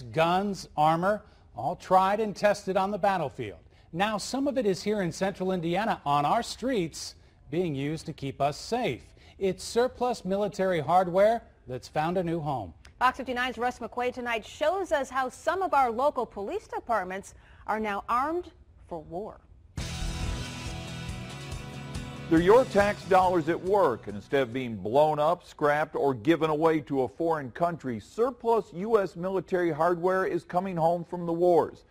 guns, armor, all tried and tested on the battlefield. Now some of it is here in central Indiana on our streets being used to keep us safe. It's surplus military hardware that's found a new home. Fox 59's Russ McQuaid tonight shows us how some of our local police departments are now armed for war. They're your tax dollars at work, and instead of being blown up, scrapped, or given away to a foreign country, surplus U.S. military hardware is coming home from the wars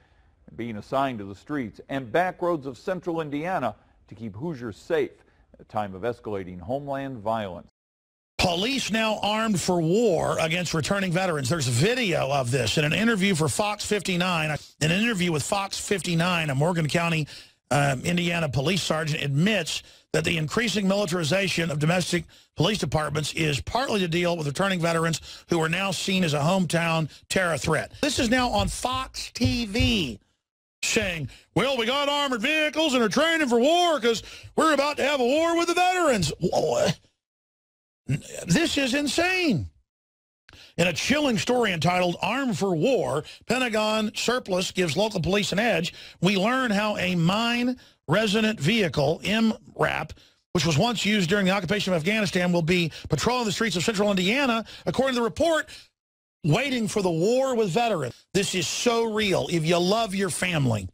and being assigned to the streets and back roads of central Indiana to keep Hoosiers safe at a time of escalating homeland violence. Police now armed for war against returning veterans. There's video of this in an interview for Fox 59. An interview with Fox 59, a Morgan County, Indiana police sergeant admits that the increasing militarization of domestic police departments is partly to deal with returning veterans who are now seen as a hometown terror threat. This is now on Fox TV saying, well, we got armored vehicles and are training for war because we're about to have a war with the veterans. This is insane. In a chilling story entitled Armed for War, Pentagon Surplus Gives Local Police an Edge, we learn how a mine-resonant vehicle, MRAP, which was once used during the occupation of Afghanistan, will be patrolling the streets of central Indiana, according to the report, waiting for the war with veterans. This is so real. If you love your family,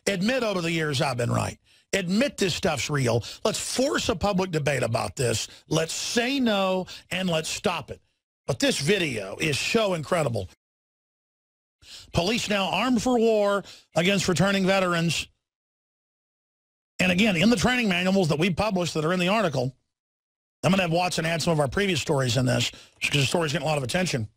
admit over the years I've been right. Admit this stuff's real. Let's force a public debate about this. Let's say no, and let's stop it. But this video is so incredible. Police now armed for war against returning veterans. And again, in the training manuals that we published that are in the article, I'm going to have Watson add some of our previous stories in this because the story's getting a lot of attention.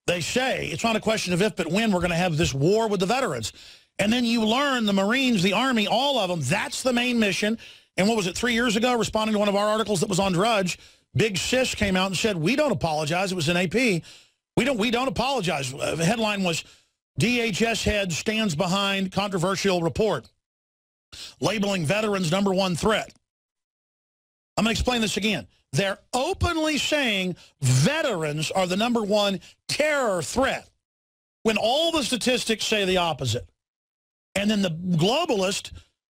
They say it's not a question of if but when we're going to have this war with the veterans. And then you learn the Marines, the Army, all of them, that's the main mission. And what was it, 3 years ago, responding to one of our articles that was on Drudge, Big Sis came out and said, we don't apologize. It was an AP. We don't apologize. The headline was, DHS head stands behind controversial report, labeling veterans #1 threat. I'm going to explain this again. They're openly saying veterans are the #1 terror threat when all the statistics say the opposite. And then the globalists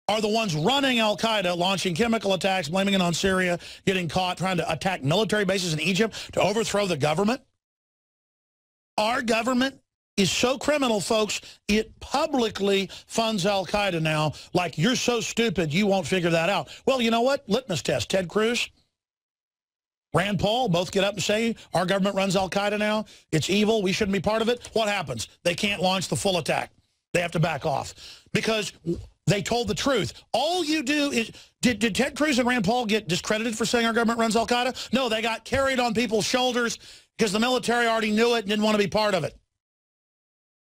are the ones running al-Qaeda, launching chemical attacks, blaming it on Syria, getting caught, trying to attack military bases in Egypt to overthrow the government. Our government is so criminal, folks, it publicly funds al-Qaeda now, like you're so stupid you won't figure that out. Well, you know what? Litmus test. Ted Cruz, Rand Paul both get up and say, our government runs al-Qaeda now. It's evil. We shouldn't be part of it. What happens? They can't launch the full attack. They have to back off because they told the truth. All you do is, did Ted Cruz and Rand Paul get discredited for saying our government runs al-Qaeda? No, they got carried on people's shoulders because the military already knew it and didn't want to be part of it.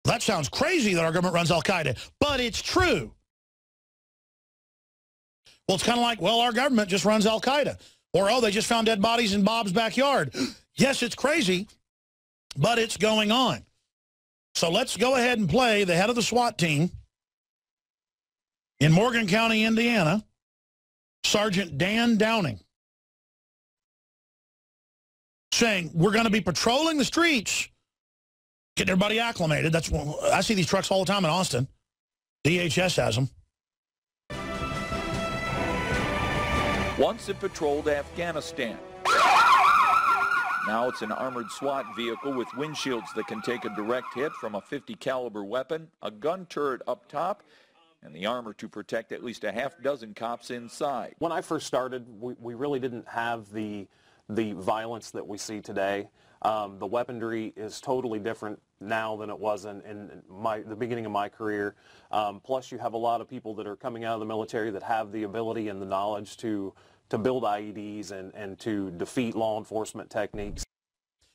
That sounds crazy that our government runs al-Qaeda, but it's true. Well, it's kind of like, well, our government just runs al-Qaeda. Or, oh, they just found dead bodies in Bob's backyard. Yes, it's crazy, but it's going on. So let's go ahead and play the head of the SWAT team in Morgan County, Indiana, Sergeant Dan Downing, saying, we're going to be patrolling the streets, getting everybody acclimated. That's I see these trucks all the time in Austin. DHS has them. Once it patrolled Afghanistan. Now it's an armored SWAT vehicle with windshields that can take a direct hit from a .50 caliber weapon, a gun turret up top, and the armor to protect at least a half-dozen cops inside. When I first started, we really didn't have the violence that we see today. The weaponry is totally different now than it was in the beginning of my career. Plus, you have a lot of people that are coming out of the military that have the ability and the knowledge to build IEDs and to defeat law enforcement techniques.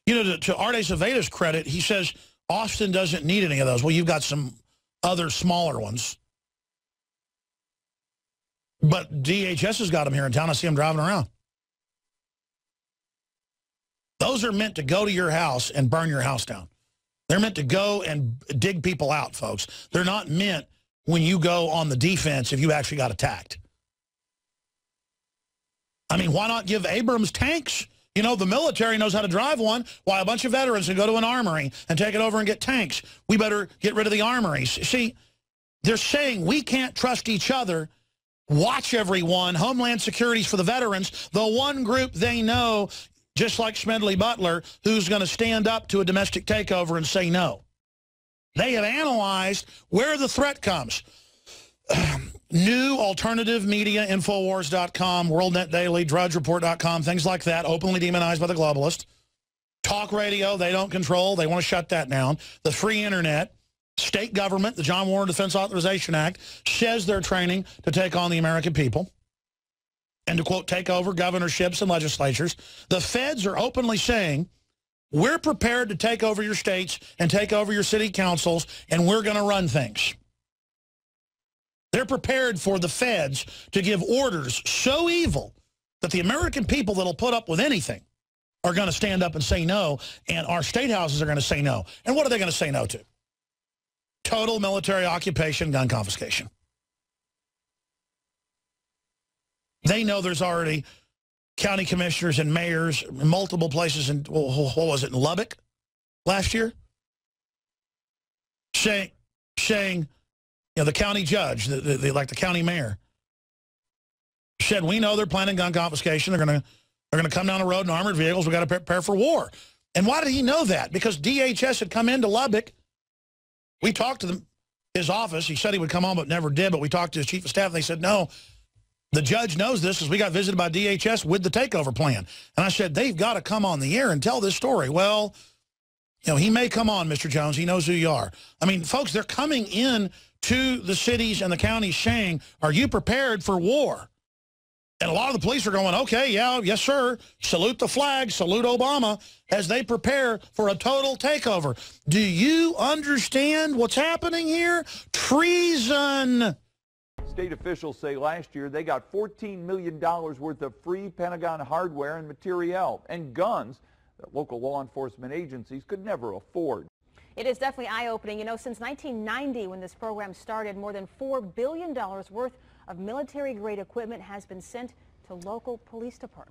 You know, to Arte Acevedo's credit, he says Austin doesn't need any of those. Well, you've got some other smaller ones. But DHS has got them here in town. I see them driving around. Those are meant to go to your house and burn your house down. They're meant to go and dig people out, folks. They're not meant when you go on the defense if you actually got attacked. I mean, why not give Abrams tanks? You know, the military knows how to drive one, while a bunch of veterans can go to an armory and take it over and get tanks. We better get rid of the armories. See, they're saying we can't trust each other. Watch everyone. Homeland Security's for the veterans, the one group they know, just like Smedley Butler, who's going to stand up to a domestic takeover and say no. They have analyzed where the threat comes. New alternative media, Infowars.com, WorldNet Daily, DrudgeReport.com, things like that, openly demonized by the globalists. Talk radio, they don't control. They want to shut that down. The free internet, state government, the John Warner Defense Authorization Act, says they're training to take on the American people and to, quote, take over governorships and legislatures. The feds are openly saying, we're prepared to take over your states and take over your city councils, and we're going to run things. They're prepared for the feds to give orders so evil that the American people that'll put up with anything are going to stand up and say no, and our state houses are going to say no. And what are they going to say no to? Total military occupation, gun confiscation. They know there's already county commissioners and mayors in multiple places in, what was it, in Lubbock last year? Saying, you know, the county judge, like the county mayor, said, we know they're planning gun confiscation. They're going to come down the road in armored vehicles. We've got to prepare for war. And why did he know that? Because DHS had come into Lubbock. We talked to them, his office. He said he would come on, but never did. But we talked to his chief of staff, and they said, no, the judge knows this, because we got visited by DHS with the takeover plan. And I said, they've got to come on the air and tell this story. Well, you know, he may come on, Mr. Jones. He knows who you are. I mean, folks, they're coming in to the cities and the counties saying, are you prepared for war? And a lot of the police are going, okay, yeah, yes, sir. Salute the flag, salute Obama, as they prepare for a total takeover. Do you understand what's happening here? Treason. State officials say last year they got $14 million worth of free Pentagon hardware and materiel and guns that local law enforcement agencies could never afford. It is definitely eye-opening. You know, since 1990, when this program started, more than $4 billion worth of military-grade equipment has been sent to local police departments.